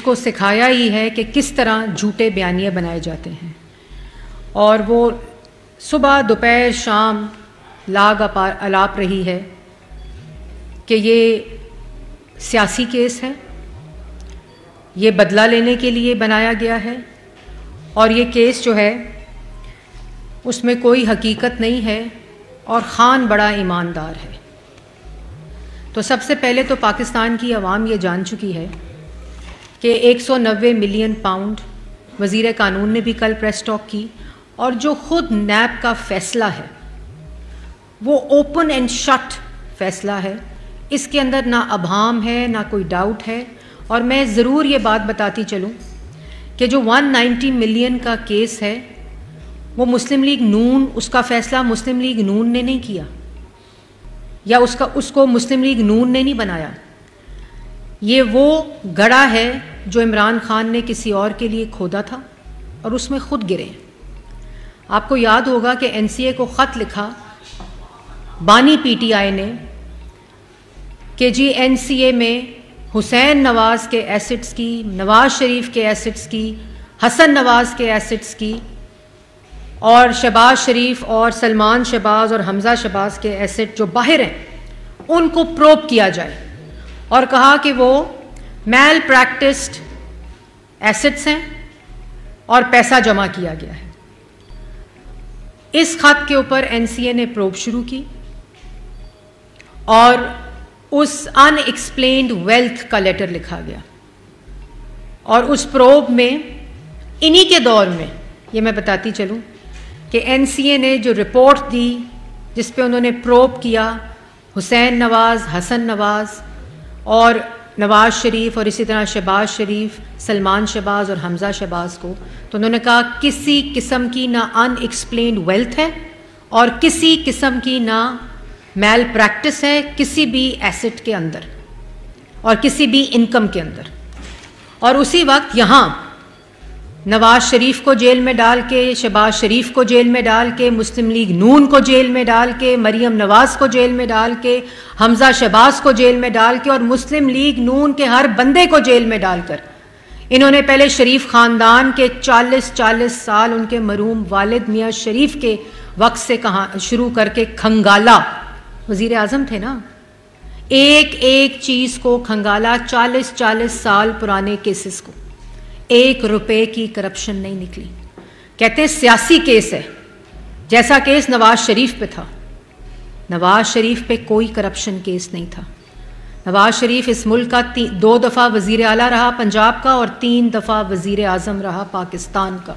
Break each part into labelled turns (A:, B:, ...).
A: اس کو سکھایا ہی ہے کہ کس طرح جھوٹے بیانیے بنائے جاتے ہیں، اور وہ صبح دوپہر شام لاگ الاپ رہی ہے کہ یہ سیاسی کیس ہے، یہ بدلہ لینے کے لیے بنایا گیا ہے، اور یہ کیس جو ہے اس میں کوئی حقیقت نہیں ہے، اور خان بڑا ایماندار ہے۔ تو سب سے پہلے تو پاکستان کی عوام یہ جان چکی ہے کہ 190 ملین پاؤنڈ وزیر قانون نے بھی کل پریس ٹاک کی، اور جو خود نیب کا فیصلہ ہے وہ اوپن اینڈ شٹ فیصلہ ہے، اس کے اندر نہ ابہام ہے نہ کوئی ڈاؤٹ ہے۔ اور میں ضرور یہ بات بتاتی چلوں کہ جو 190 ملین کا کیس ہے وہ مسلم لیگ نون، اس کا فیصلہ مسلم لیگ نون نے نہیں کیا، یا اس کو مسلم لیگ نون نے نہیں بنایا، یہ وہ گڑھا ہے جو عمران خان نے کسی اور کے لیے کھودا تھا اور اس میں خود گرے۔ آپ کو یاد ہوگا کہ این سی اے کو خط لکھا بانی پی ٹی آئی نے کہ جی این سی اے میں حسین نواز کے ایسٹس کی، نواز شریف کے ایسٹس کی، حسن نواز کے ایسٹس کی، اور شہباز شریف اور سلمان شہباز اور حمزہ شہباز کے ایسٹ جو باہر ہیں ان کو پروب کیا جائے، اور کہا کہ وہ میل پریکٹسڈ ایسٹس ہیں اور پیسہ جمع کیا گیا ہے۔ اس خط کے اوپر این سی اے نے پروب شروع کی، اور اس ان ایکسپلینڈ ویلتھ کا لیٹر لکھا گیا، اور اس پروب میں انہی کے دور میں یہ میں بتاتی چلوں کہ این سی اے نے جو رپورٹ دی جس پہ انہوں نے پروب کیا حسین نواز، حسن نواز اور نواز شریف، اور اسی طرح شہباز شریف، سلمان شہباز اور حمزہ شہباز کو، تو انہوں نے کہا کسی قسم کی نہ ان ایکسپلینڈ ویلتھ ہے اور کسی قسم کی نہ میل پریکٹس ہے کسی بھی ایسٹ کے اندر اور کسی بھی انکم کے اندر۔ اور اسی وقت یہاں نواز شریف کو جیل میں ڈال کے، شہباز شریف کو جیل میں ڈال کے، مسلم لیگ نون کو جیل میں ڈال کے، مریم نواز کو جیل میں ڈال کے، حمزہ شہباز کو جیل میں ڈال کے، اور مسلم لیگ نون کے ہر بندے کو جیل میں ڈال کر انہوں نے پہلے شریف خاندان کے 40 سال ان کے مرحوم والد میاں شریف کے وقت سے شروع کر کے کھنگالا، وزیر اعظم تھے نا، ایک ایک چیز کو کھنگالا، 40 سال پرانے کیسز کو، 1 روپے کی کرپشن نہیں نکلی۔ کہتے ہیں سیاسی کیس ہے، جیسا کیس نواز شریف پہ تھا۔ نواز شریف پہ کوئی کرپشن کیس نہیں تھا۔ نواز شریف اس ملک کا 2 دفعہ وزیر اعلیٰ رہا پنجاب کا، اور 3 دفعہ وزیر اعظم رہا پاکستان کا۔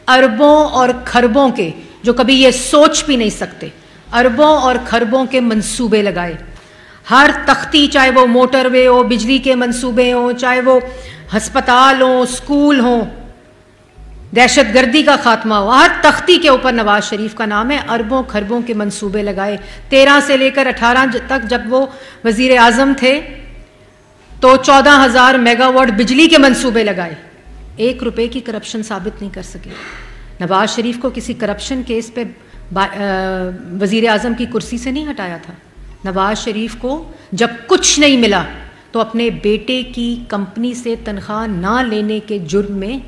A: اربوں اور کھربوں کے، جو کبھی یہ سوچ بھی نہیں سکتے، اربوں اور کھربوں کے منصوبے لگائے، ہر تختی، چاہے وہ موٹر وے ہو، بجلی کے منصوبے ہوں، چاہے وہ ہسپتال ہوں، اسکول ہوں، دہشت گردی کا خاتمہ ہو، ہر تختی کے اوپر نواز شریف کا نام ہے۔ اربوں کھربوں کے منصوبے لگائے۔ 13 سے لے کر 18 تک جب وہ وزیر اعظم تھے تو 14,000 میگا واٹ بجلی کے منصوبے لگائے، 1 روپے کی کرپشن ثابت نہیں کر سکے۔ نواز شریف کو کسی کرپشن کیس پہ وزیر اعظم کی کرسی سے نہیں ہٹایا تھا۔ نواز شریف کو جب کچھ نہیں ملا تو اپنے بیٹے کی کمپنی سے تنخواہ نہ لینے کے جرم میں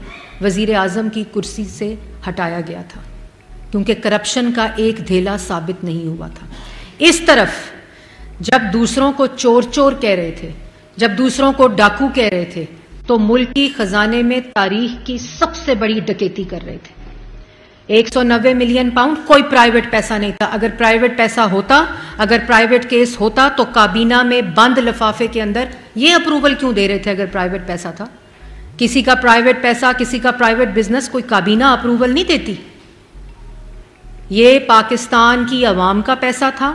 A: وزیر اعظم کی کرسی سے ہٹایا گیا تھا، کیونکہ کرپشن کا ایک دھیلا ثابت نہیں ہوا تھا۔ اس طرف جب دوسروں کو چور چور کہہ رہے تھے، جب دوسروں کو ڈاکو کہہ رہے تھے، تو ملکی خزانے میں تاریخ کی سب سے بڑی ڈکیتی کر رہے تھے۔ 190 ملین پاؤنڈ کوئی پرائیویٹ پیسہ نہیں تھا۔ اگر پرائیویٹ پیسہ ہوتا، اگر پرائیویٹ کیس ہوتا تو کابینہ میں بند لفافے کے اندر یہ اپروول کیوں دے رہے تھے؟ اگر پرائیویٹ پیسہ تھا، کسی کا پرائیویٹ پیسہ، کسی کا پرائیویٹ بزنس کوئی کابینہ اپروول نہیں دیتی۔ یہ پاکستان کی عوام کا پیسہ تھا۔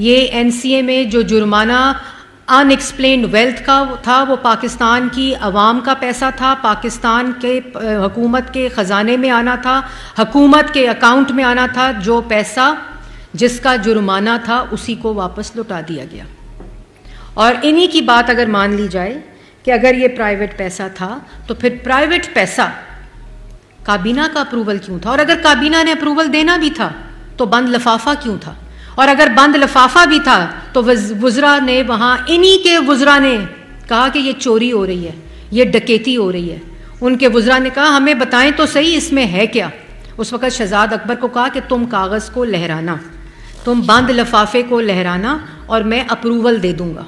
A: یہ این سی اے میں جو جرمانہ ان ایکسپلینڈ ویلتھ کا تھا وہ پاکستان کی عوام کا پیسہ تھا، پاکستان کے حکومت کے خزانے میں آنا تھا، حکومت کے اکاؤنٹ میں آنا تھا۔ جو پیسہ جس کا جرمانہ تھا اسی کو واپس لوٹا دیا گیا۔ اور انہی کی بات اگر مان لی جائے کہ اگر یہ پرائیویٹ پیسہ تھا تو پھر پرائیویٹ پیسہ کابینہ کا اپروول کیوں تھا؟ اور اگر کابینہ نے اپروول دینا بھی تھا تو بند لفافہ کیوں تھا؟ اور اگر بند لفافہ بھی تھا تو وزراء نے وہاں، انہی کے وزراء نے کہا کہ یہ چوری ہو رہی ہے، یہ ڈکیتی ہو رہی ہے. ان کے وزراء نے کہا ہمیں بتائیں تو صحیح اس میں ہے کیا. اس وقت شہزاد اکبر کو کہا کہ تم کاغذ کو لہرانا، تم بند لفافے کو لہرانا اور میں اپروول دے دوں گا.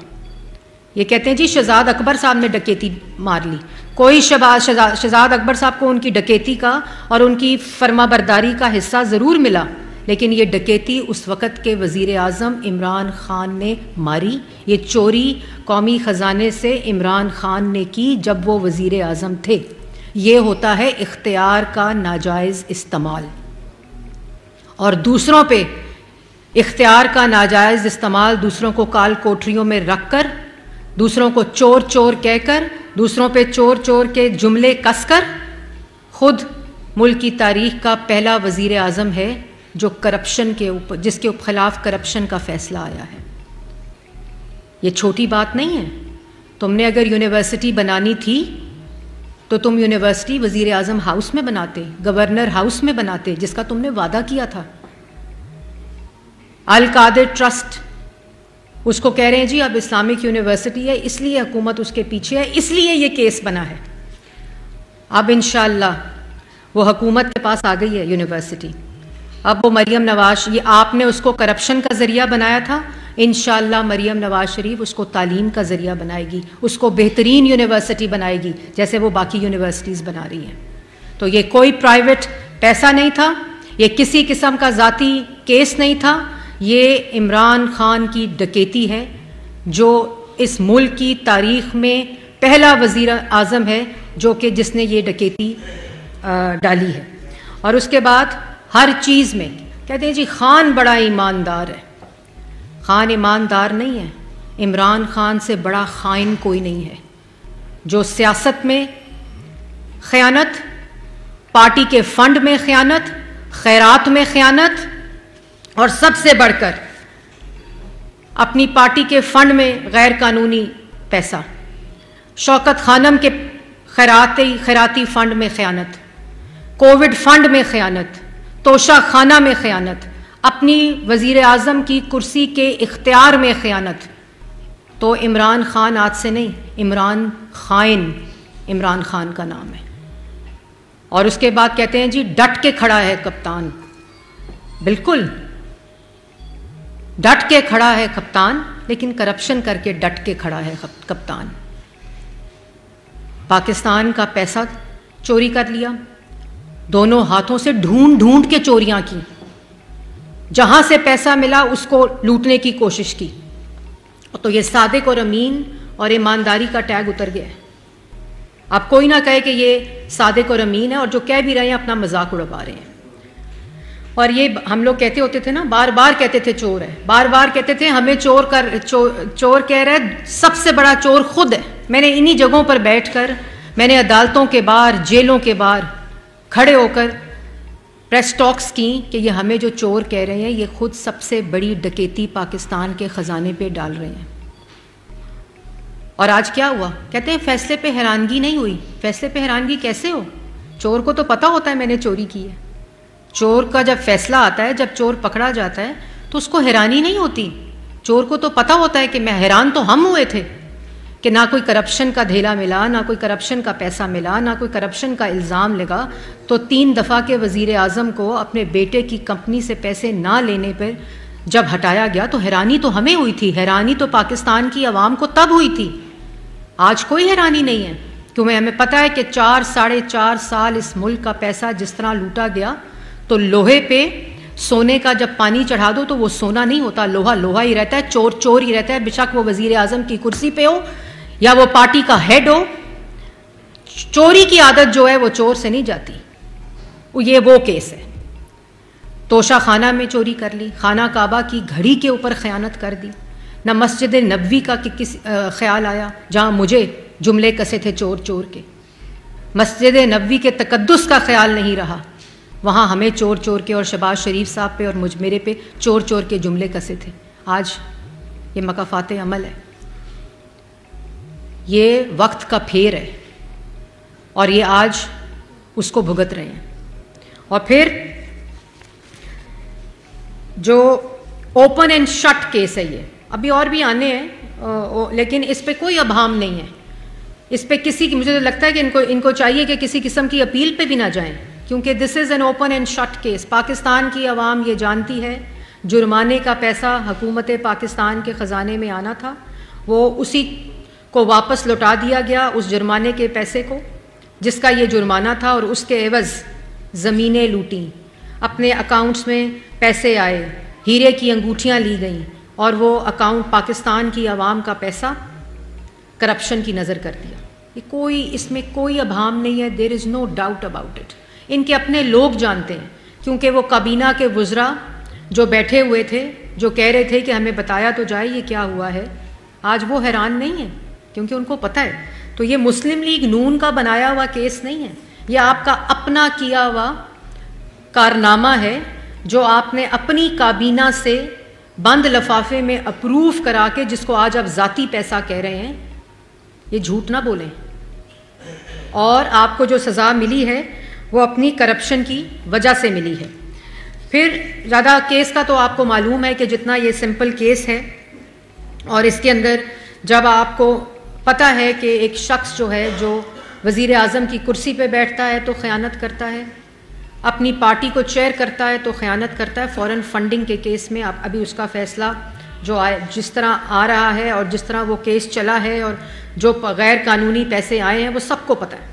A: یہ کہتے ہیں جی شہزاد اکبر صاحب نے ڈکیتی مار لی. کوئی شہزاد اکبر صاحب کو ان کی ڈکیتی کا اور ان کی فرما برداری کا حصہ ضرور ملا، لیکن یہ ڈکیتی اس وقت کے وزیر اعظم عمران خان نے ماری. یہ چوری قومی خزانے سے عمران خان نے کی جب وہ وزیر اعظم تھے. یہ ہوتا ہے اختیار کا ناجائز استعمال. اور دوسروں پہ اختیار کا ناجائز استعمال، دوسروں کو کال کوٹریوں میں رکھ کر، دوسروں کو چور چور کہہ کر، دوسروں پہ چور چور کے جملے کس کر، خود ملک کی تاریخ کا پہلا وزیر اعظم ہے جو کرپشن کے اوپر، جس کے خلاف کرپشن کا فیصلہ آیا ہے. یہ چھوٹی بات نہیں ہے. تم نے اگر یونیورسٹی بنانی تھی تو تم یونیورسٹی وزیر اعظم ہاؤس میں بناتے، گورنر ہاؤس میں بناتے، جس کا تم نے وعدہ کیا تھا. القادر ٹرسٹ، اس کو کہہ رہے ہیں جی اب اسلامک یونیورسٹی ہے، اس لیے حکومت اس کے پیچھے ہے، اس لیے یہ کیس بنا ہے. اب انشاءاللہ وہ حکومت کے پاس آ گئی ہے یونیورسٹی. اب وہ مریم نواز، یہ آپ نے اس کو کرپشن کا ذریعہ بنایا تھا، انشاءاللہ مریم نواز شریف اس کو تعلیم کا ذریعہ بنائے گی، اس کو بہترین یونیورسٹی بنائے گی جیسے وہ باقی یونیورسٹیز بنا رہی ہیں. تو یہ کوئی پرائیویٹ پیسہ نہیں تھا، یہ کسی قسم کا ذاتی کیس نہیں تھا. یہ عمران خان کی ڈکیتی ہے جو اس ملک کی تاریخ میں پہلا وزیر اعظم ہے جو کہ جس نے یہ ڈکیتی ڈالی ہے. اور اس کے بعد ہر چیز میں کہتے ہیں جی خان بڑا ایماندار ہے. خان ایماندار نہیں ہے. عمران خان سے بڑا خائن کوئی نہیں ہے. جو سیاست میں خیانت، پارٹی کے فنڈ میں خیانت، خیرات میں خیانت، اور سب سے بڑھ کر اپنی پارٹی کے فنڈ میں غیر قانونی پیسہ، شوکت خانم کے خیراتی فنڈ میں خیانت، کووڈ فنڈ میں خیانت، توشہ خانہ میں خیانت، اپنی وزیر اعظم کی کرسی کے اختیار میں خیانت. تو عمران خان آج سے نہیں، عمران خائن عمران خان کا نام ہے. اور اس کے بعد کہتے ہیں جی ڈٹ کے کھڑا ہے کپتان. بالکل ڈٹ کے کھڑا ہے کپتان، لیکن کرپشن کر کے ڈٹ کے کھڑا ہے کپتان. پاکستان کا پیسہ چوری کر لیا، دونوں ہاتھوں سے ڈھونڈ ڈھونڈ کے چوریاں کی، جہاں سے پیسہ ملا اس کو لوٹنے کی کوشش کی. تو یہ صادق اور امین اور ایمانداری کا ٹیگ اتر گیا ہے. اب کوئی نہ کہے کہ یہ صادق اور امین ہے، اور جو کہہ بھی رہے ہیں اپنا مذاق اڑوا رہے ہیں. اور یہ ہم لوگ کہتے ہوتے تھے نا، بار بار کہتے تھے چور ہے، بار بار کہتے تھے ہمیں چور کہہ رہا ہے، سب سے بڑا چور خود ہے. میں نے انہی جگہوں پر بیٹھ کر، میں نے عدالتوں کے باہر، جیلوں کے باہر کھڑے ہو کر پریس ٹاکس کی کہ یہ ہمیں جو چور کہہ رہے ہیں یہ خود سب سے بڑی ڈکیتی پاکستان کے خزانے پہ ڈال رہے ہیں. اور آج کیا ہوا؟ کہتے ہیں فیصلے پہ حیرانگی نہیں ہوئی. فیصلے پہ حیرانگی کیسے ہو؟ چور کو تو پتہ ہوتا ہے میں نے چوری کی ہے. چور کا جب فیصلہ آتا ہے، جب چور پکڑا جاتا ہے تو اس کو حیرانی نہیں ہوتی. چور کو تو پتہ ہوتا ہے کہ میں حیران تو ہم ہوئے تھے کہ نہ کوئی کرپشن کا دھیلا ملا، نہ کوئی کرپشن کا پیسہ ملا، نہ کوئی کرپشن کا الزام لگا. تو 3 دفعہ کے وزیر اعظم کو اپنے بیٹے کی کمپنی سے پیسے نہ لینے پر جب ہٹایا گیا تو حیرانی تو ہمیں ہوئی تھی. حیرانی تو پاکستان کی عوام کو تب ہوئی تھی. آج کوئی حیرانی نہیں ہے، کیونکہ ہمیں پتہ ہے کہ 4-4.5 سال اس ملک کا پیسہ جس طرح لوٹا گیا. تو لوہے پہ سونے کا جب پانی چڑھا دو تو وہ سونا نہیں ہوتا، لوہا لوہا ہی رہتا ہے، چور چور ہی رہتا ہے، بے شک وہ وزیر اعظم کی کرسی پہ ہو یا وہ پارٹی کا ہیڈ ہو. چوری کی عادت جو ہے وہ چور سے نہیں جاتی. یہ وہ کیس ہے. توشہ خانہ میں چوری کر لی، خانہ کعبہ کی گھڑی کے اوپر خیانت کر دی. نہ مسجد نبوی کا خیال آیا جہاں مجھے جملے کسے تھے چور چور کے. مسجد نبوی کے تقدس کا خیال نہیں رہا، وہاں ہمیں چور چور کے اور شہباز شریف صاحب پہ اور میرے پہ چور چور کے جملے کسے تھے. آج یہ مکافات عمل ہے. یہ وقت کا پھیر ہے اور یہ آج اس کو بھگت رہے ہیں. اور پھر جو اوپن اینڈ شٹ کیس ہے، یہ ابھی اور بھی آنے ہیں لیکن اس پہ کوئی ابہام نہیں ہے. اس پہ کسی کی، مجھے تو لگتا ہے کہ ان کو چاہیے کہ کسی قسم کی اپیل پہ بھی نہ جائیں، کیونکہ this is an open and shut case. Pakistan کی عوام یہ جانتی ہے جرمانے کا پیسہ حکومت پاکستان کے خزانے میں آنا تھا، وہ اسی کو واپس لوٹا دیا گیا، اس جرمانے کے پیسے کو جس کا یہ جرمانہ تھا، اور اس کے عوض زمینیں لوٹیں، اپنے اکاؤنٹس میں پیسے آئے، ہیرے کی انگوٹھیاں لی گئیں، اور وہ اکاؤنٹ پاکستان کی عوام کا پیسہ کرپشن کی نظر کر دیا. اس میں کوئی ابہام نہیں ہے. دیر از نو ڈاؤٹ اباؤٹ اٹ. ان کے اپنے لوگ جانتے ہیں، کیونکہ وہ کابینہ کے وزراء جو بیٹھے ہوئے تھے، جو کہہ رہے تھے کہ ہمیں بتایا تو جائے یہ کیا ہوا ہے، آج وہ حیران نہیں ہیں، کیونکہ ان کو پتہ ہے. تو یہ مسلم لیگ نون کا بنایا ہوا کیس نہیں ہے، یہ آپ کا اپنا کیا ہوا کارنامہ ہے، جو آپ نے اپنی کابینہ سے بند لفافے میں اپروو کرا کے، جس کو آج آپ ذاتی پیسہ کہہ رہے ہیں. یہ جھوٹ نہ بولیں. اور آپ کو جو سزا ملی ہے وہ اپنی کرپشن کی وجہ سے ملی ہے. پھر زیادہ کیس کا تو آپ کو معلوم ہے کہ جتنا یہ سمپل کیس ہے، اور اس کے اندر جب آپ کو پتہ ہے کہ ایک شخص جو ہے جو وزیر اعظم کی کرسی پہ بیٹھتا ہے تو خیانت کرتا ہے، اپنی پارٹی کو چیئر کرتا ہے تو خیانت کرتا ہے. فورن فنڈنگ کے کیس میں ابھی اس کا فیصلہ جو جس طرح آ رہا ہے اور جس طرح وہ کیس چلا ہے اور جو غیر قانونی پیسے آئے ہیں وہ سب کو پتہ ہے.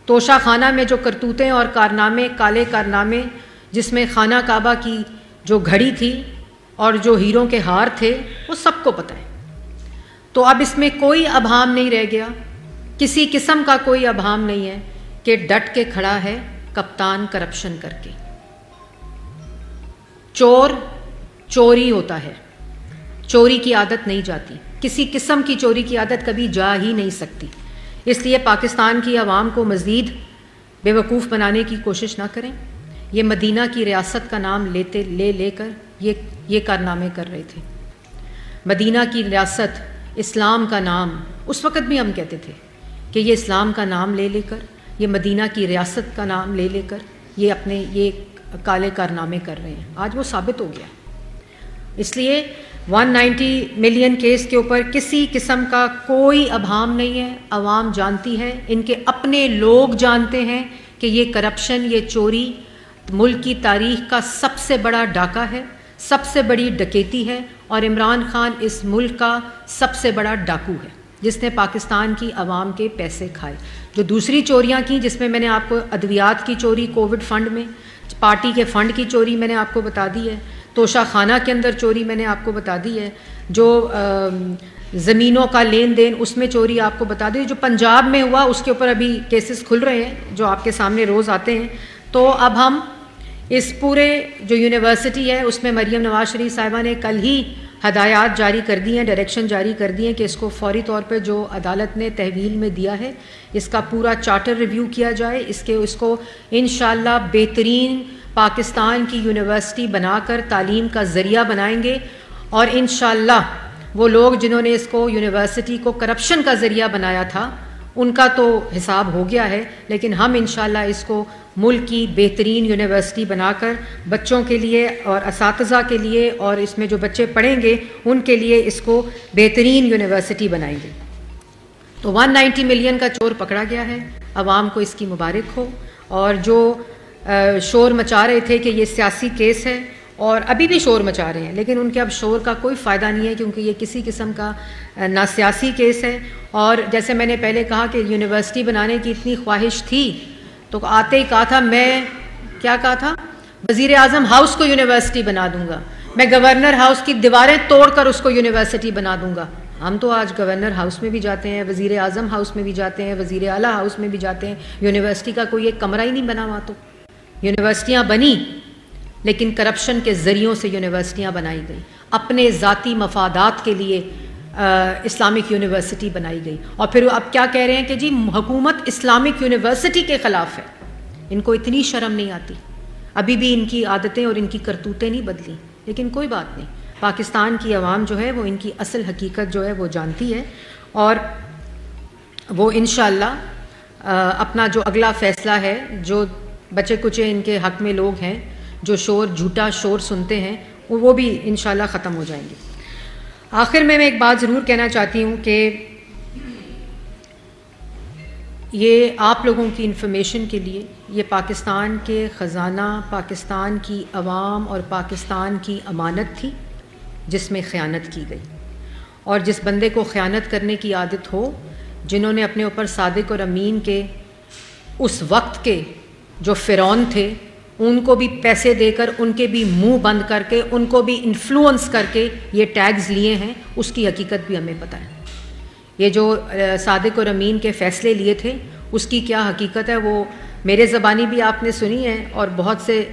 A: توشہ خانہ میں جو کرتوتیں اور کارنامے، کالے کارنامے، جس میں خانہ کعبہ کی جو گھڑی تھی اور جو ہیروں کے ہار تھے، وہ سب کو پتہ ہے. تو اب اس میں کوئی ابہام نہیں رہ گیا، کسی قسم کا کوئی ابہام نہیں ہے کہ ڈٹ کے کھڑا ہے کپتان کرپشن کر کے. چور چوری ہوتا ہے، چوری کی عادت نہیں جاتی، کسی قسم کی چوری کی عادت کبھی جا ہی نہیں سکتی. اس لیے پاکستان کی عوام کو مزید بے وقوف بنانے کی کوشش نہ کریں. یہ مدینہ کی ریاست کا نام لے کر یہ کارنامے کر رہے تھے. مدینہ کی ریاست، اسلام کا نام، اس وقت بھی ہم کہتے تھے کہ یہ اسلام کا نام لے کر، یہ مدینہ کی ریاست کا نام لے کر یہ اپنے یہ کالے کارنامے کر رہے ہیں. آج وہ ثابت ہو گیا. اس لیے 190 ملین کیس کے اوپر کسی قسم کا کوئی ابہام نہیں ہے. عوام جانتی ہے، ان کے اپنے لوگ جانتے ہیں کہ یہ کرپشن، یہ چوری ملک کی تاریخ کا سب سے بڑا ڈاکہ ہے، سب سے بڑی ڈکیتی ہے، اور عمران خان اس ملک کا سب سے بڑا ڈاکو ہے جس نے پاکستان کی عوام کے پیسے کھائے. جو دوسری چوریاں کی، جس میں میں نے آپ کو ادویات کی چوری کووڈ فنڈ میں، پارٹی کے فنڈ کی چوری میں نے آپ کو بتا دی ہے، توشہ خانہ کے اندر چوری میں نے آپ کو بتا دی ہے، جو زمینوں کا لین دین اس میں چوری آپ کو بتا دی، جو پنجاب میں ہوا اس کے اوپر ابھی کیسز کھل رہے ہیں جو آپ کے سامنے روز آتے ہیں. تو اب ہم اس پورے جو یونیورسٹی ہے اس میں مریم نواز شریف صاحبہ نے کل ہی ہدایات جاری کر دی ہیں، ڈائریکشن جاری کر دی ہیں کہ اس کو فوری طور پہ جو عدالت نے تحویل میں دیا ہے اس کا پورا چارٹر ریویو کیا جائے. اس کو انشاءاللہ بہترین پاکستان کی یونیورسٹی بنا کر تعلیم کا ذریعہ بنائیں گے، اور انشاءاللہ وہ لوگ جنہوں نے اس کو یونیورسٹی کو کرپشن کا ذریعہ بنایا تھا ان کا تو حساب ہو گیا ہے، لیکن ہم انشاءاللہ اس کو ملک کی بہترین یونیورسٹی بنا کر بچوں کے لیے اور اساتذہ کے لیے، اور اس میں جو بچے پڑھیں گے ان کے لیے اس کو بہترین یونیورسٹی بنائیں گے. تو 190 ملین کا چور پکڑا گیا ہے. عوام کو اس کی مبارک ہو. اور جو شور مچا رہے تھے کہ یہ سیاسی کیس ہے، اور ابھی بھی شور مچا رہے ہیں، لیکن ان کے اب شور کا کوئی فائدہ نہیں ہے، کیونکہ یہ کسی قسم کا نہ سیاسی کیس ہے. اور جیسے میں نے پہلے کہا کہ یونیورسٹی بنانے کی اتنی خواہش تھی تو آتے ہی کہا تھا، میں کیا کہا تھا، وزیر اعظم ہاؤس کو یونیورسٹی بنا دوں گا، میں گورنر ہاؤس کی دیواریں توڑ کر اس کو یونیورسٹی بنا دوں گا. ہم تو آج گورنر ہاؤس میں بھی جاتے ہیں، وزیر اعظم ہاؤس میں بھی جاتے ہیں، وزیر اعلیٰ ہاؤس میں بھی جاتے ہیں. یونیورسٹی کا کوئی ایک کمرہ ہی نہیں بنا ہوا. تو یونیورسٹیاں بنی لیکن کرپشن کے ذریعوں سے یونیورسٹیاں بنائی گئی، اپنے ذاتی مفادات کے لیے اسلامک یونیورسٹی بنائی گئی. اور پھر اب کیا کہہ رہے ہیں کہ جی حکومت اسلامک یونیورسٹی کے خلاف ہے. ان کو اتنی شرم نہیں آتی. ابھی بھی ان کی عادتیں اور ان کی کرتوتیں نہیں بدلی. لیکن کوئی بات نہیں، پاکستان کی عوام جو ہے وہ ان کی اصل حقیقت جو ہے وہ جانتی ہے، اور وہ انشاءاللہ اپنا جو اگلا فیصلہ ہے، جو بچے کچے ان کے حق میں لوگ ہیں جو جھوٹا شور سنتے ہیں، وہ بھی انشاءاللہ ختم ہو جائیں گے. آخر میں ایک بات ضرور کہنا چاہتی ہوں کہ یہ آپ لوگوں کی انفارمیشن کے لیے، یہ پاکستان کے خزانہ، پاکستان کی عوام اور پاکستان کی امانت تھی جس میں خیانت کی گئی، اور جس بندے کو خیانت کرنے کی عادت ہو، جنہوں نے اپنے اوپر صادق اور امین کے اس وقت کے جو فرعون تھے ان کو بھی پیسے دے کر، ان کے بھی منہ بند کر کے، ان کو بھی انفلوئنس کر کے یہ ٹیگز لیے ہیں، اس کی حقیقت بھی ہمیں پتہ ہے۔ یہ جو صادق اور امین کے فیصلے لیے تھے اس کی کیا حقیقت ہے وہ میرے زبانی بھی آپ نے سنی ہے، اور بہت سے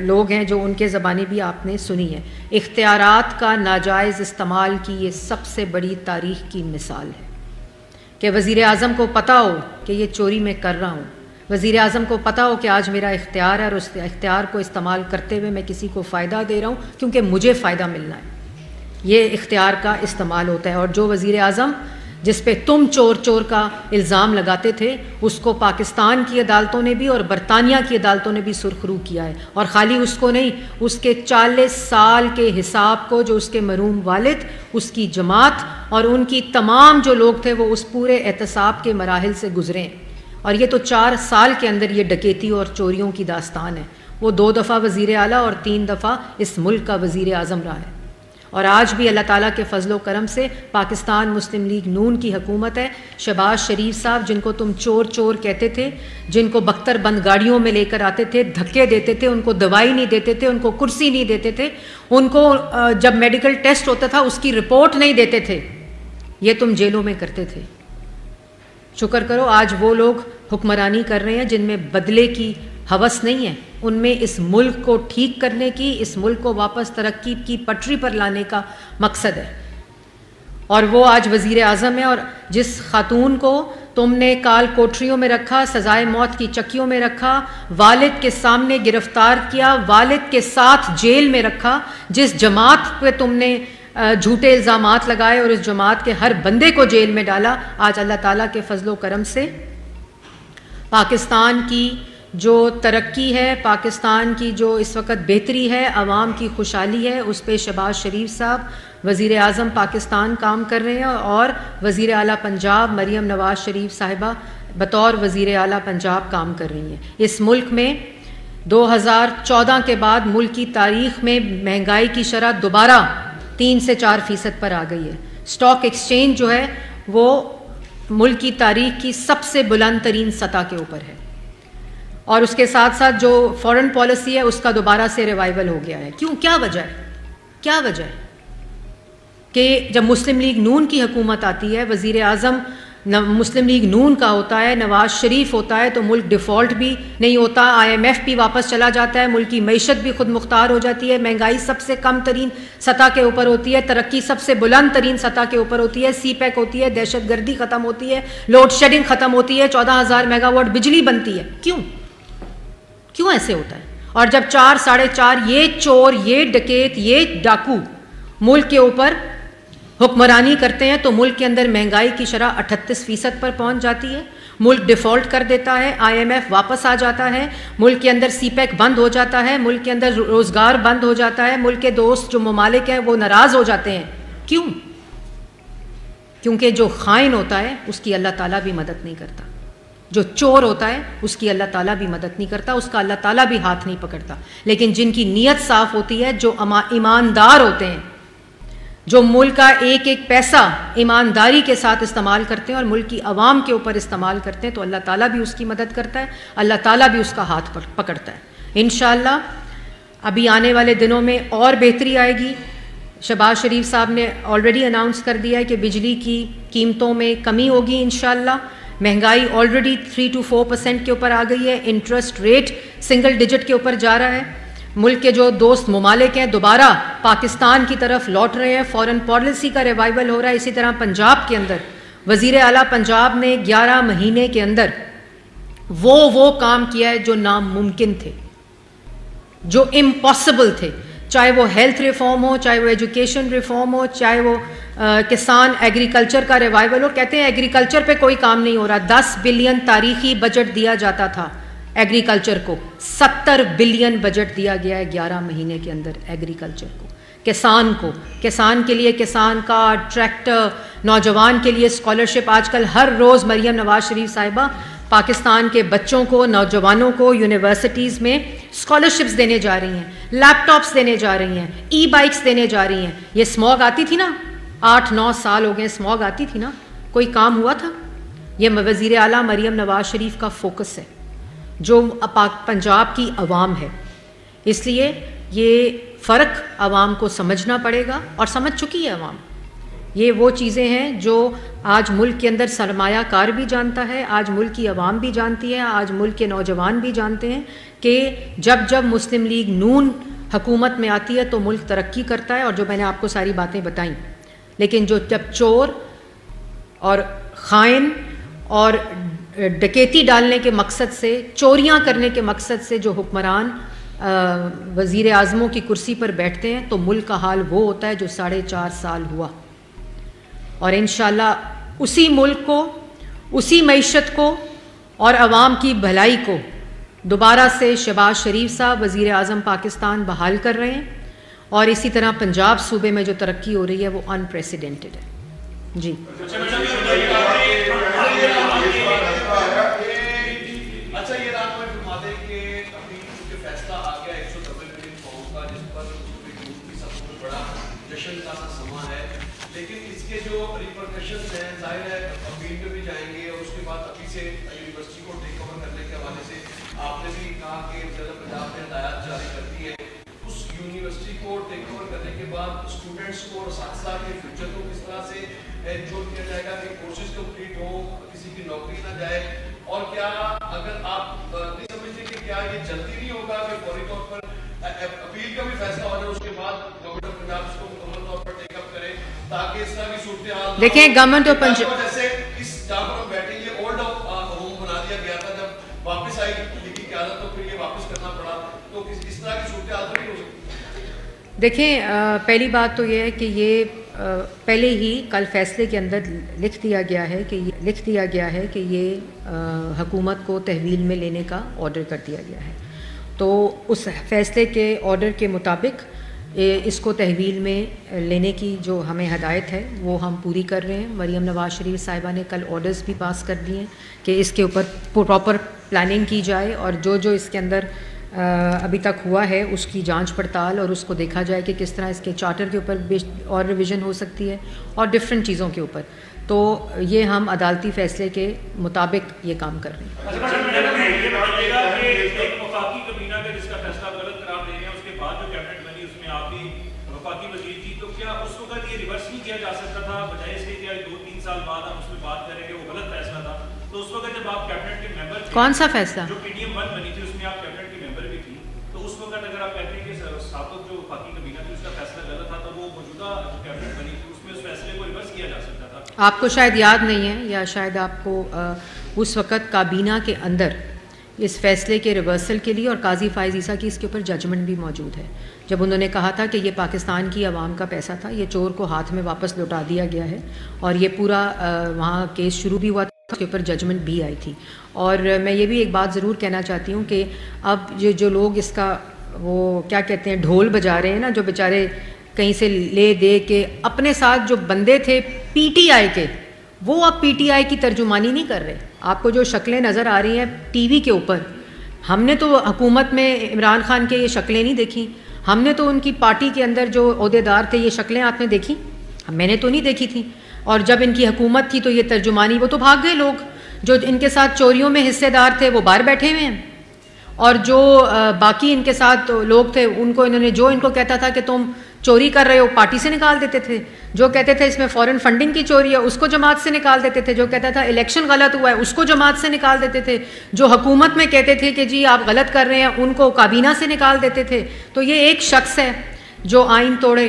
A: لوگ ہیں جو ان کے زبانی بھی آپ نے سنی ہے۔ اختیارات کا ناجائز استعمال کی یہ سب سے بڑی تاریخ کی مثال ہے کہ وزیر اعظم کو پتہ ہو کہ یہ چوری میں کر رہا ہوں، وزیر اعظم کو پتہ ہو کہ آج میرا اختیار ہے اور اس اختیار کو استعمال کرتے ہوئے میں کسی کو فائدہ دے رہا ہوں کیونکہ مجھے فائدہ ملنا ہے، یہ اختیار کا استعمال ہوتا ہے۔ اور جو وزیر اعظم جس پہ تم چور چور کا الزام لگاتے تھے اس کو پاکستان کی عدالتوں نے بھی اور برطانیہ کی عدالتوں نے بھی سرخرو کیا ہے، اور خالی اس کو نہیں، اس کے 40 سال کے حساب کو جو اس کے مرحوم والد، اس کی جماعت اور ان کی تمام جو لوگ تھے وہ اس پورے احتساب کے مراحل سے گزرے ہیں، اور یہ تو 4 سال کے اندر یہ ڈکیتی اور چوریوں کی داستان ہے۔ وہ 2 دفعہ وزیر اعلیٰ اور 3 دفعہ اس ملک کا وزیر اعظم رہا ہے، اور آج بھی اللہ تعالیٰ کے فضل و کرم سے پاکستان مسلم لیگ نون کی حکومت ہے۔ شہباز شریف صاحب جن کو تم چور چور کہتے تھے، جن کو بختر بند گاڑیوں میں لے کر آتے تھے، دھکے دیتے تھے، ان کو دوائی نہیں دیتے تھے، ان کو کرسی نہیں دیتے تھے، ان کو جب میڈیکل ٹیسٹ ہوتا تھا اس کی رپورٹ نہیں دیتے تھے، یہ تم جیلوں میں کرتے تھے۔ شکر کرو آج وہ لوگ حکمرانی کر رہے ہیں جن میں بدلے کی ہوس نہیں ہے، ان میں اس ملک کو ٹھیک کرنے کی، اس ملک کو واپس ترقی کی پٹری پر لانے کا مقصد ہے، اور وہ آج وزیر اعظم ہے۔ اور جس خاتون کو تم نے کال کوٹریوں میں رکھا، سزائے موت کی چکیوں میں رکھا، والد کے سامنے گرفتار کیا، والد کے ساتھ جیل میں رکھا، جس جماعت پہ تم نے جھوٹے الزامات لگائے اور اس جماعت کے ہر بندے کو جیل میں ڈالا، آج اللہ تعالیٰ کے فضل و کرم سے پاکستان کی جو ترقی ہے، پاکستان کی جو اس وقت بہتری ہے، عوام کی خوشحالی ہے، اس پہ شہباز شریف صاحب وزیر اعظم پاکستان کام کر رہے ہیں، اور وزیر اعلیٰ پنجاب مریم نواز شریف صاحبہ بطور وزیر اعلیٰ پنجاب کام کر رہی ہیں۔ اس ملک میں 2014 کے بعد ملک کی تاریخ میں مہنگائی کی شرح دوبارہ 3 سے 4% پر آ گئی ہے۔ اسٹاک ایکسچینج جو ہے وہ ملک کی تاریخ کی سب سے بلند ترین سطح کے اوپر ہے، اور اس کے ساتھ ساتھ جو فارن پالیسی ہے اس کا دوبارہ سے ریوائول ہو گیا ہے۔ کیوں؟ کیا وجہ ہے؟ کیا وجہ ہے کہ جب مسلم لیگ نون کی حکومت آتی ہے، وزیر اعظم مسلم لیگ نون کا ہوتا ہے، نواز شریف ہوتا ہے، تو ملک ڈیفالٹ بھی نہیں ہوتا، IMF بھی واپس چلا جاتا ہے، ملک کی معیشت بھی خود مختار ہو جاتی ہے، مہنگائی سب سے کم ترین سطح کے اوپر ہوتی ہے، ترقی سب سے بلند ترین سطح کے اوپر ہوتی ہے، سی پیک ہوتی ہے، دہشت گردی ختم ہوتی ہے، لوڈ شیڈنگ ختم ہوتی ہے، 14,000 میگا واٹ بجلی بنتی ہے۔ کیوں ایسے ہوتا ہے؟ اور جب 4 ساڑھے 4 یہ چور، یہ ڈکیت، یہ ڈاکو ملک کے اوپر حکمرانی کرتے ہیں تو ملک کے اندر مہنگائی کی شرح 38% پر پہنچ جاتی ہے، ملک ڈیفالٹ کر دیتا ہے، IMF واپس آ جاتا ہے، ملک کے اندر سی پیک بند ہو جاتا ہے، ملک کے اندر روزگار بند ہو جاتا ہے، ملک کے دوست جو ممالک ہیں وہ ناراض ہو جاتے ہیں۔ کیوں؟ کیونکہ جو خائن ہوتا ہے اس کی اللہ تعالیٰ بھی مدد نہیں کرتا، جو چور ہوتا ہے اس کی اللہ تعالیٰ بھی مدد نہیں کرتا، اس کا اللہ تعالیٰ بھی ہاتھ نہیں پکڑتا، لیکن جن کی نیت صاف ہوتی ہے، جو ایماندار ہوتے ہیں، جو ملک کا ایک ایک پیسہ ایمانداری کے ساتھ استعمال کرتے ہیں اور ملک کی عوام کے اوپر استعمال کرتے ہیں، تو اللہ تعالیٰ بھی اس کی مدد کرتا ہے، اللہ تعالیٰ بھی اس کا ہاتھ پکڑتا ہے۔ انشاءاللہ ابھی آنے والے دنوں میں اور بہتری آئے گی۔ شہباز شریف صاحب نے آلریڈی اناؤنس کر دیا ہے کہ بجلی کی قیمتوں میں کمی ہوگی انشاءاللہ، مہنگائی آلریڈی 3 to 4% کے اوپر آ گئی ہے، انٹرسٹ ریٹ سنگل ڈیجٹ کے اوپر جا رہا ہے، ملک کے جو دوست ممالک ہیں دوبارہ پاکستان کی طرف لوٹ رہے ہیں، فارن پالیسی کا ریوائول ہو رہا ہے۔ اسی طرح پنجاب کے اندر وزیر اعلیٰ پنجاب نے 11 مہینے کے اندر وہ کام کیا ہے جو ناممکن تھے، جو امپاسبل تھے، چاہے وہ ہیلتھ ریفارم ہو، چاہے وہ ایجوکیشن ریفارم ہو، چاہے وہ کسان ایگریکلچر کا ریوائول ہو۔ کہتے ہیں ایگریکلچر پہ کوئی کام نہیں ہو رہا، 10 بلین تاریخی بجٹ دیا جاتا تھا ایگریکلچر کو، 70 بلین بجٹ دیا گیا ہے 11 مہینے کے اندر ایگریکلچر کو، کسان کو، کسان کے لیے کسان کارڈ، ٹریکٹر، نوجوان کے لیے اسکالرشپ۔ آج کل ہر روز مریم نواز شریف صاحبہ پاکستان کے بچوں کو, نوجوانوں کو یونیورسٹیز میں اسکالرشپس دینے جا رہی ہیں, لیپ ٹاپس دینے جا رہی ہیں, ای بائکس دینے جا رہی ہیں. یہ اسموگ آتی تھی نا, 8-9 سال ہو گئے اسموگ آتی تھی نا, کوئی کام ہوا تھا؟ یہ وزیر اعلیٰ مریم نواز شریف کا فوکس ہے جو پنجاب کی عوام ہے. اس لیے یہ فرق عوام کو سمجھنا پڑے گا, اور سمجھ چکی ہے عوام. یہ وہ چیزیں ہیں جو آج ملک کے اندر سرمایہ کار بھی جانتا ہے, آج ملک کی عوام بھی جانتی ہے, آج ملک کے نوجوان بھی جانتے ہیں کہ جب مسلم لیگ نون حکومت میں آتی ہے تو ملک ترقی کرتا ہے. اور جو میں نے آپ کو ساری باتیں بتائیں, لیکن جب چور اور خائن اور ڈکیتی ڈالنے کے مقصد سے, چوریاں کرنے کے مقصد سے جو حکمران وزیر اعظموں کی کرسی پر بیٹھتے ہیں, تو ملک کا حال وہ ہوتا ہے جو 4.5 سال ہوا. اور انشاءاللہ اسی ملک کو, اسی معیشت کو اور عوام کی بھلائی کو دوبارہ سے شہباز شریف صاحب وزیر اعظم پاکستان بحال کر رہے ہیں. اور اسی طرح پنجاب صوبے میں جو ترقی ہو رہی ہے وہ انپریسیڈنٹڈ ہے. جی
B: لیکن اس کے جو ریپرکشنز ہیں ظاہر ہے اپیل پہ بھی جائیں گے, اور اس کے بعد ابھی سے یونیورسٹی کو ٹیک اوور کرنے کے حوالے سے آپ نے بھی کہا کہ پنجاب میں ہدایات جاری کرتی ہے. اس یونیورسٹی کو ٹیک اوور کرنے کے بعد اسٹوڈنٹس کو اور اساتذہ کے فیوچر کو کس طرح سے انشور کیا جائے گا کہ کورسز کمپلیٹ ہوں, کسی کی نوکری نہ جائے, اور کیا اگر آپ نہیں سمجھتے کہ کیا یہ جلدی نہیں ہوگا کہ فوری طور پر اپیل کا بھی فیصلہ ہو جائے, اس کے بعد گورنمنٹ پنجاب اس کو مکمل طور پر ٹیک اپ کرے تاکہ اس طرح کی صورتحال
A: دیکھیں گورنمنٹ آف پنجاب
B: جیسے اس جہاں پر ہم بیٹھے یہ اولڈ ہوم بنا دیا گیا تھا, جب واپس آئی لیگی قیادت تو پھر یہ واپس کرنا پڑا, تو اس طرح کی صورتحال تو نہیں ہو سکتی.
A: دیکھیں پہلی بات تو یہ ہے کہ یہ پہلے ہی کل فیصلے کے اندر لکھ دیا گیا ہے کہ یہ حکومت کو تحویل میں لینے کا آرڈر کر دیا گیا ہے. تو اس فیصلے کے آرڈر کے مطابق اس کو تحویل میں لینے کی جو ہمیں ہدایت ہے وہ ہم پوری کر رہے ہیں. مریم نواز شریف صاحبہ نے کل آرڈرز بھی پاس کر دیے ہیں کہ اس کے اوپر پراپر پلاننگ کی جائے, اور جو اس کے اندر ابھی تک ہوا ہے اس کی جانچ پڑتال, اور اس کو دیکھا جائے کہ کس طرح اس کے چارٹر کے اوپر اور ریویژن ہو سکتی ہے اور ڈفرینٹ چیزوں کے اوپر. تو یہ ہم عدالتی فیصلے کے مطابق یہ کام کر رہے ہیں. کون سا فیصلہ؟
B: جو پی ڈی ایم 1 بنی تھی اس میں آپ کیبنٹ کی ممبر بھی تھی, تو اس وقت اگر آپ کہتے ہیں کہ سابق جو وفاقی کابینہ تھی اس کا فیصلہ غلط تھا, تو وہ موجودہ جو کیبنٹ بنی تھی اس میں اس فیصلے کو ریورس کیا جا سکتا تھا.
A: آپ کو شاید یاد نہیں ہے, یا شاید آپ کو اس وقت کابینہ کے اندر اس فیصلے کے ریورسل کے لیے, اور قاضی فائز عیسیٰ کی اس کے اوپر ججمنٹ بھی موجود ہے, جب انہوں نے کہا تھا کہ یہ پاکستان کی عوام کا پیسہ تھا, یہ چور کو ہاتھ میں واپس لوٹا دیا گیا ہے, اور یہ پورا وہاں کیس شروع بھی ہوا تھا, اس کے اوپر ججمنٹ بھی آئی تھی. اور میں یہ بھی ایک بات ضرور کہنا چاہتی ہوں کہ اب جو لوگ اس کا وہ کیا کہتے ہیں ڈھول بجا رہے ہیں نا, جو بیچارے کہیں سے لے دے کے اپنے ساتھ جو بندے تھے پی ٹی آئی کے, وہ اب پی ٹی آئی کی ترجمانی نہیں کر رہے. آپ کو جو شکلیں نظر آ رہی ہیں ٹی وی کے اوپر, ہم نے تو حکومت میں عمران خان کے یہ شکلیں نہیں دیکھیں, ہم نے تو ان کی پارٹی کے اندر جو عہدیدار تھے یہ شکلیں آپ نے دیکھی, میں نے تو نہیں دیکھی تھیں. اور جب ان کی حکومت تھی تو یہ ترجمانی, وہ تو بھاگ گئے لوگ جو ان کے ساتھ چوریوں میں حصے دار تھے, وہ باہر بیٹھے ہوئے ہیں, اور جو باقی ان کے ساتھ لوگ تھے ان کو انہوں نے جو ان کو کہتا تھا کہ تم چوری کر رہے ہو پارٹی سے نکال دیتے تھے, جو کہتے تھے اس میں فورن فنڈنگ کی چوری ہے اس کو جماعت سے نکال دیتے تھے, جو کہتا تھا الیکشن غلط ہوا ہے اس کو جماعت سے نکال دیتے تھے, جو حکومت میں کہتے تھے کہ جی آپ غلط کر رہے ہیں ان کو کابینہ سے نکال دیتے تھے. تو یہ ایک شخص ہے جو آئین توڑے,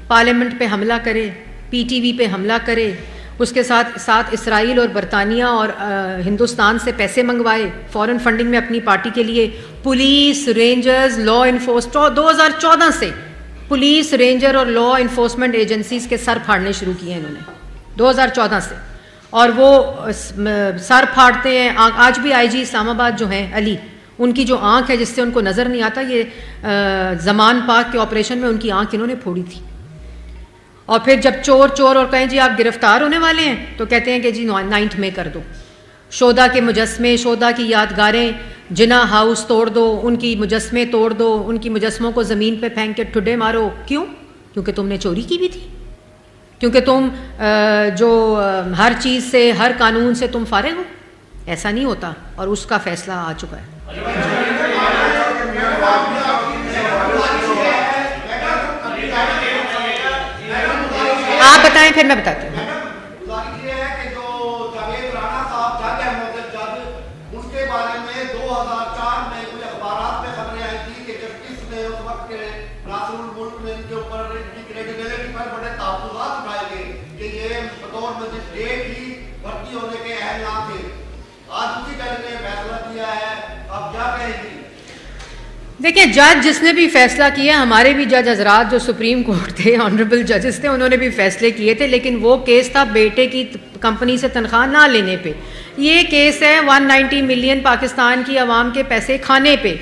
A: پارلیمنٹ پہ حملہ کرے, پی ٹی وی پہ حملہ کرے, اس کے ساتھ اسرائیل اور برطانیہ اور ہندوستان سے پیسے منگوائے فورن فنڈنگ میں اپنی پارٹی کے لیے. پولیس, رینجرز, لا انفورسمنٹ 2014 سے پولیس, رینجر اور لا انفورسمنٹ ایجنسیز کے سر پھاڑنے شروع کیے ہیں انہوں نے 2014 سے, اور وہ سر پھاڑتے ہیں. آج بھی آئی جی اسلام آباد جو ہیں علی, ان کی جو آنکھ ہے جس سے ان کو نظر نہیں آتا, یہ زمان پاک کے آپریشن میں ان کی آنکھ انہوں نے پھوڑی تھی. اور پھر جب چور اور کہیں جی آپ گرفتار ہونے والے ہیں تو کہتے ہیں کہ جی 9 مئی کر دو. شودا کے مجسمے، شودا کی یادگاریں، جنا ہاؤس توڑ دو، ان کی مجسمے توڑ دو، ان کی مجسموں کو زمین پہ پھینک کے ٹھڈے مارو. کیوں؟ کیونکہ تم نے چوری کی بھی تھی، کیونکہ تم جو ہر چیز سے، ہر قانون سے تم فارغ ہو. ایسا نہیں ہوتا، اور اس کا فیصلہ آ چکا ہے. آپ بتائیں پھر میں بتاتی ہوں. دیکھیں، جج جس نے بھی فیصلہ کیا، ہمارے بھی جج حضرات جو سپریم کورٹ تھے، آنریبل ججز تھے، انہوں نے بھی فیصلے کیے تھے، لیکن وہ کیس تھا بیٹے کی کمپنی سے تنخواہ نہ لینے پہ. یہ کیس ہے 190 ملین پاکستان کی عوام کے پیسے کھانے پہ.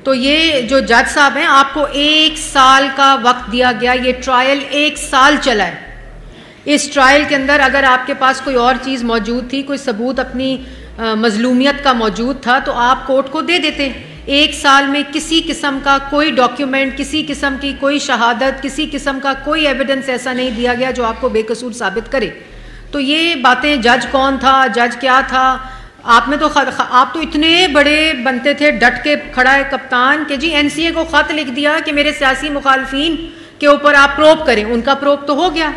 A: تو یہ جو جج صاحب ہیں، آپ کو 1 سال کا وقت دیا گیا. یہ ٹرائل 1 سال چلا ہے. اس ٹرائل کے اندر اگر آپ کے پاس کوئی اور چیز موجود تھی، کوئی ثبوت اپنی مظلومیت کا موجود تھا، تو آپ کورٹ کو دے دیتے. 1 سال میں کسی قسم کا کوئی ڈاکیومنٹ، کسی قسم کی کوئی شہادت، کسی قسم کا کوئی ایویڈنس ایسا نہیں دیا گیا جو آپ کو بے قصور ثابت کرے. تو یہ باتیں جج کون تھا، جج کیا تھا، آپ تو اتنے بڑے بنتے تھے، ڈٹ کے کھڑا ہے کپتان کہ جی این سی اے کو خط لکھ دیا کہ میرے سیاسی مخالفین کے اوپر آپ پروب کریں. ان کا پروب تو ہو گیا،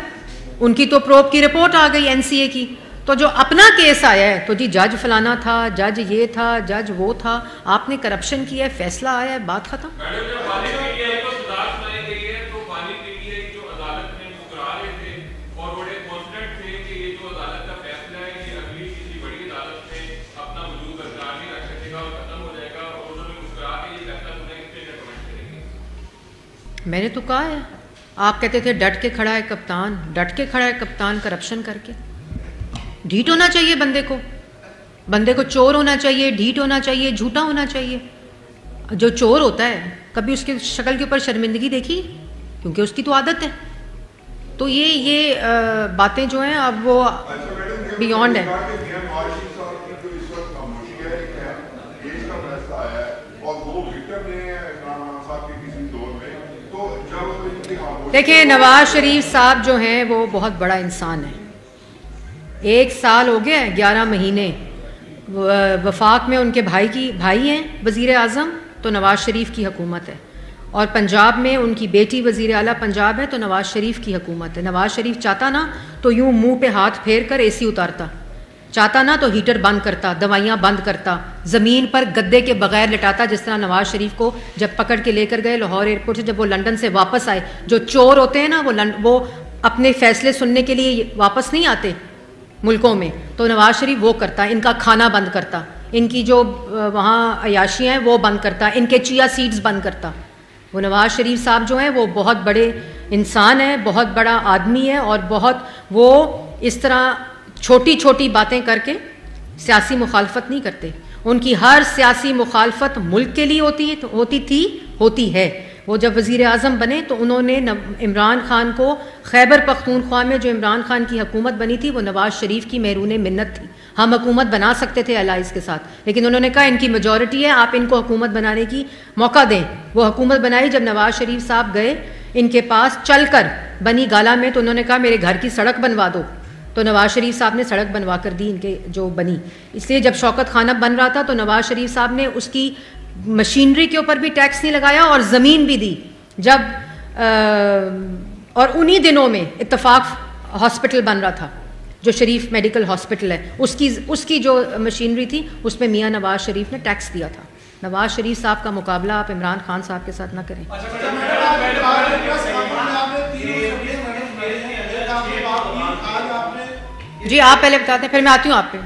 A: ان کی تو پروب کی رپورٹ آ گئی این سی اے کی. تو جو اپنا کیس آیا ہے تو جی جج فلانا تھا، جج یہ تھا، جج وہ تھا، آپ نے کرپشن کیا ہے، فیصلہ آیا ہے، بات ختم. میں نے تو کہا ہے، آپ کہتے تھے ڈٹ کے کھڑا ہے کپتان، ڈٹ کے کھڑا ہے کپتان کرپشن کر کے. ڈھیٹ ہونا چاہیے بندے کو چور ہونا چاہیے، ڈھیٹ ہونا چاہیے، جھوٹا ہونا چاہیے. جو چور ہوتا ہے کبھی اس کی شکل کے اوپر شرمندگی دیکھی؟ کیونکہ اس کی تو عادت ہے. تو یہ باتیں جو ہیں اب وہ بیونڈ ہیں. دیکھیں، نواز شریف صاحب جو ہیں وہ بہت بڑا انسان ہے. 1 سال ہو گیا، 11 مہینے. وفاق میں ان کے بھائی ہیں وزیر اعظم، تو نواز شریف کی حکومت ہے. اور پنجاب میں ان کی بیٹی وزیر اعلیٰ پنجاب ہے، تو نواز شریف کی حکومت ہے. نواز شریف چاہتا نا تو یوں منہ پہ ہاتھ پھیر کر اے سی اتارتا، چاہتا نا تو ہیٹر بند کرتا، دوائیاں بند کرتا، زمین پر گدے کے بغیر لٹاتا. جس طرح نواز شریف کو جب پکڑ کے لے کر گئے لاہور ایئرپورٹ سے، جب وہ لنڈن سے واپس آئے، جو چور ہوتے ہیں نا وہ اپنے فیصلے سننے کے لیے واپس نہیں آتے ملکوں میں، تو نواز شریف وہ کرتا، ان کا کھانا بند کرتا، ان کی جو وہاں عیاشیاں ہیں وہ بند کرتا، ان کے چیا سیڈز بند کرتا. وہ نواز شریف صاحب جو ہیں وہ بہت بڑے انسان ہیں، بہت بڑا آدمی ہے، اور بہت وہ اس طرح چھوٹی چھوٹی باتیں کر کے سیاسی مخالفت نہیں کرتے. ان کی ہر سیاسی مخالفت ملک کے لیے ہوتی ہے. وہ جب وزیر اعظم بنے تو انہوں نے عمران خان کو، خیبر پختونخوا میں جو عمران خان کی حکومت بنی تھی وہ نواز شریف کی محرون منت تھی. ہم حکومت بنا سکتے تھے الائز کے ساتھ، لیکن انہوں نے کہا ان کی میجورٹی ہے، آپ ان کو حکومت بنانے کی موقع دیں. وہ حکومت بنائی. جب نواز شریف صاحب گئے ان کے پاس چل کر بنی گالا میں، تو انہوں نے کہا میرے گھر کی سڑک بنوا دو. تو نواز شریف صاحب نے سڑک بنوا کر دی ان کے جو بنی. اس لیے جب شوکت خانہ بن رہا تھا تو نواز شریف صاحب نے اس کی مشینری کے اوپر بھی ٹیکس نہیں لگایا اور زمین بھی دی. جب اور انہی دنوں میں اتفاق ہاسپٹل بن رہا تھا جو شریف میڈیکل ہاسپٹل ہے، اس کی جو مشینری تھی اس پہ میاں نواز شریف نے ٹیکس دیا تھا. نواز شریف صاحب کا مقابلہ آپ عمران خان صاحب کے ساتھ نہ کریں. جی آپ پہلے بتاتے ہیں پھر میں آتی ہوں آپ پہ.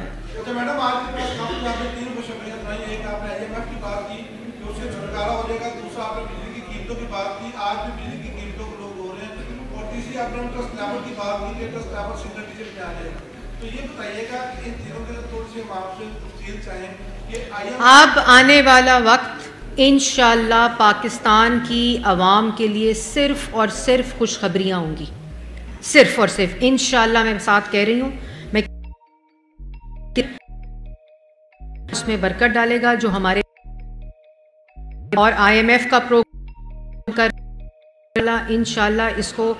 A: اب آنے والا وقت انشاءاللہ پاکستان کی عوام کے لیے صرف اور صرف خوشخبریاں ہوں گی، صرف اور صرف انشاءاللہ. میں ساتھ کہہ رہی ہوں، میں اس میں برکت ڈالے گا، جو ہمارے اور IMF کا پروگرام کر انشاءاللہ اس کو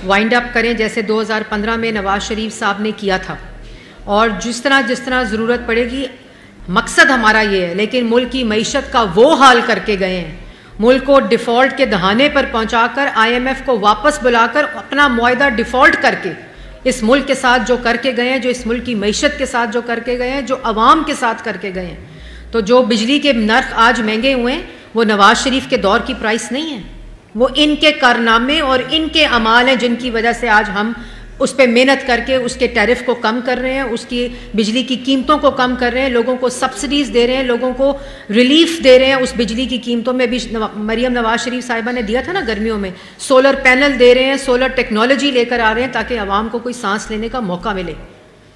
A: وائنڈ اپ کریں جیسے 2015 میں نواز شریف صاحب نے کیا تھا، اور جس طرح ضرورت پڑے گی. مقصد ہمارا یہ ہے، لیکن ملک کی معیشت کا وہ حال کر کے گئے ہیں، ملک کو ڈیفالٹ کے دہانے پر پہنچا کر IMF کو واپس بلا کر اپنا معاہدہ ڈیفالٹ کر کے اس ملک کے ساتھ جو کر کے گئے ہیں، جو اس ملک کی معیشت کے ساتھ جو کر کے گئے ہیں، جو عوام کے ساتھ کر کے گئے ہیں. تو جو بجلی کے نرخ آج مہنگے ہوئے ہیں وہ نواز شریف کے دور کی پرائس نہیں ہے، وہ ان کے کارنامے اور ان کے اعمال ہیں جن کی وجہ سے آج ہم اس پہ محنت کر کے اس کے ٹیرف کو کم کر رہے ہیں، اس کی بجلی کی قیمتوں کو کم کر رہے ہیں، لوگوں کو سبسڈیز دے رہے ہیں، لوگوں کو ریلیف دے رہے ہیں. اس بجلی کی قیمتوں میں بھی مریم نواز شریف صاحبہ نے دیا تھا نا گرمیوں میں، سولر پینل دے رہے ہیں، سولر ٹیکنالوجی لے کر آ رہے ہیں تاکہ عوام کو کوئی سانس لینے کا موقع ملے.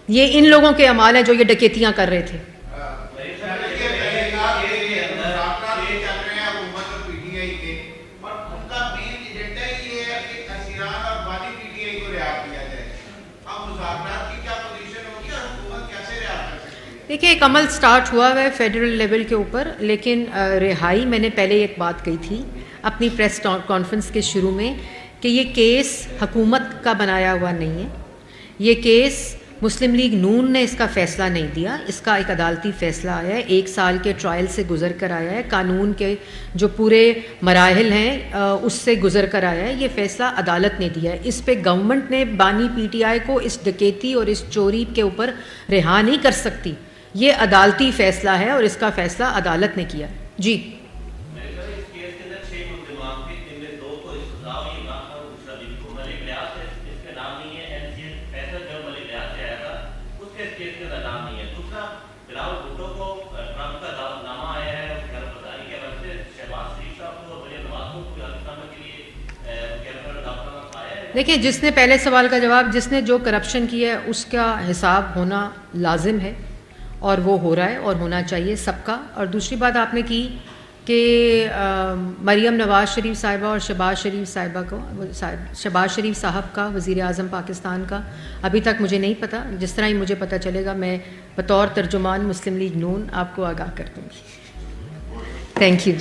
A: یہ ان لوگوں کے اعمال ہیں جو یہ ڈکیتیاں کر رہے تھے. دیکھیں ایک عمل سٹارٹ ہوا ہے فیڈرل لیول کے اوپر، لیکن رہائی میں نے پہلے ایک بات کہی تھی اپنی پریس کانفرنس کے شروع میں کہ یہ کیس حکومت کا بنایا ہوا نہیں ہے، یہ کیس مسلم لیگ نون نے اس کا فیصلہ نہیں دیا، اس کا ایک عدالتی فیصلہ آیا ہے، 1 سال کے ٹرائل سے گزر کر آیا ہے، قانون کے جو پورے مراحل ہیں اس سے گزر کر آیا ہے. یہ فیصلہ عدالت نے دیا ہے. اس پہ گورنمنٹ نے بانی PTI کو اس ڈکیتی اور اس چوری کے اوپر رہا نہیں کر سکتی. یہ عدالتی فیصلہ ہے اور اس کا فیصلہ عدالت نے کیا. جی دیکھیں، جس نے پہلے سوال کا جواب، جس نے جو کرپشن کیا ہے اس کا حساب ہونا لازم ہے اور وہ ہو رہا ہے اور ہونا چاہیے سب کا. اور دوسری بات آپ نے کی کہ مریم نواز شریف صاحبہ اور شہباز شریف صاحب کا، وزیر اعظم پاکستان کا، ابھی تک مجھے نہیں پتہ. جس طرح ہی مجھے پتہ چلے گا میں بطور ترجمان مسلم لیگ نون آپ کو آگاہ کر دوں گی. Thank you.